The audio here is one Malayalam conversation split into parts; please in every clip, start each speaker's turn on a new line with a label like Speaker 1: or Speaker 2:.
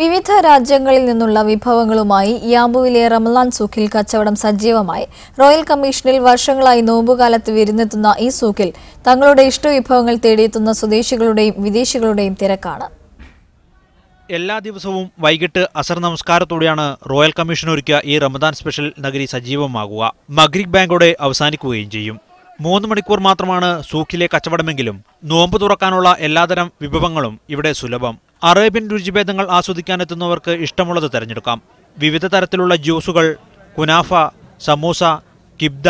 Speaker 1: വിവിധ രാജ്യങ്ങളിൽ നിന്നുള്ള വിഭവങ്ങളുമായി യാമ്പുവിലെ റമളാൻ സൂക്കിൽ കച്ചവടം സജീവമായി. റോയൽ കമ്മീഷനിൽ വർഷങ്ങളായി നോമ്പുകാലത്ത് വിരുന്നെത്തുന്ന ഈ സൂക്കിൽ തങ്ങളുടെ ഇഷ്ടവിഭവങ്ങൾ തേടിയെത്തുന്ന സ്വദേശികളുടെയും വിദേശികളുടെയും തിരക്കാണ്.
Speaker 2: എല്ലാ ദിവസവും വൈകിട്ട് അസർ നമസ്കാരത്തോടെയാണ് റോയൽ കമ്മീഷൻ ഒരുക്കിയ ഈ റമദാൻ സ്പെഷ്യൽ നഗരി സജീവമാകുക. മഗ്രിബ് ബാങ്കോടെ അവസാനിക്കുകയും ചെയ്യും. 3 മണിക്കൂർ മാത്രമാണ് സൂക്കിലെ കച്ചവടമെങ്കിലും നോമ്പ് തുറക്കാനുള്ള എല്ലാതരം വിഭവങ്ങളും ഇവിടെ സുലഭം. അറേബ്യൻ രുചിഭേദങ്ങൾ ആസ്വദിക്കാനെത്തുന്നവർക്ക് ഇഷ്ടമുള്ളത് തിരഞ്ഞെടുക്കാം. വിവിധ തരത്തിലുള്ള ജ്യൂസുകൾ, കുനാഫ, സമൂസ, കിബ്ദ,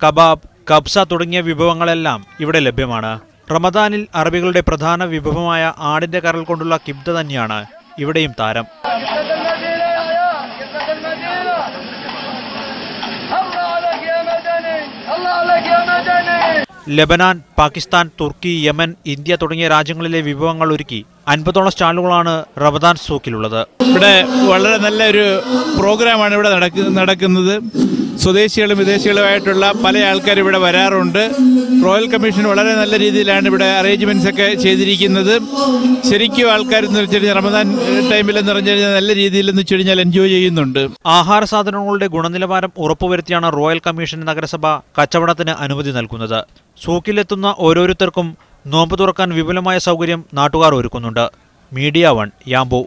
Speaker 2: കബാബ്, കബ്സ തുടങ്ങിയ വിഭവങ്ങളെല്ലാം ഇവിടെ ലഭ്യമാണ്. റമദാനിൽ അറബികളുടെ പ്രധാന വിഭവമായ ആടിന്റെ കരൾ കൊണ്ടുള്ള കിബ്ദ തന്നെയാണ് ഇവിടെയും താരം. ലെബനാൻ, പാകിസ്ഥാൻ, തുർക്കി, യമൻ, ഇന്ത്യ തുടങ്ങിയ രാജ്യങ്ങളിലെ വിഭവങ്ങൾ ഒരുക്കി 50ഓളം സ്റ്റാളുകളാണ് റമദാൻ സൂക്കിലുള്ളത്.
Speaker 3: ഇവിടെ വളരെ നല്ലൊരു പ്രോഗ്രാമാണ് ഇവിടെ നടക്കുന്നത്. സ്വദേശികളും വിദേശികളുമായിട്ടുള്ള പല ആൾക്കാരും ഇവിടെ വരാറുണ്ട്. റോയൽ കമ്മീഷൻ വളരെ നല്ല രീതിയിലാണ് ഇവിടെ അറേഞ്ച്മെന്റ്സ് ഒക്കെ ചെയ്തിരിക്കുന്നത്. ശരിക്കും ആൾക്കാർ എന്ന് വെച്ച് കഴിഞ്ഞാൽ റമദാൻ ടൈമിൽ എന്ന് പറഞ്ഞു കഴിഞ്ഞാൽ നല്ല രീതിയിൽ എന്ന് വെച്ച് കഴിഞ്ഞാൽ എൻജോയ് ചെയ്യുന്നുണ്ട്.
Speaker 2: ആഹാര സാധനങ്ങളുടെ ഗുണനിലവാരം ഉറപ്പുവരുത്തിയാണ് റോയൽ കമ്മീഷൻ നഗരസഭ കച്ചവടത്തിന് അനുമതി നൽകുന്നത്. സൂക്കിലെത്തുന്ന ഓരോരുത്തർക്കും നോമ്പ് തുറക്കാൻ വിപുലമായ സൗകര്യം നാട്ടുകാർ ഒരുക്കുന്നുണ്ട്. Media 1 Yanbu.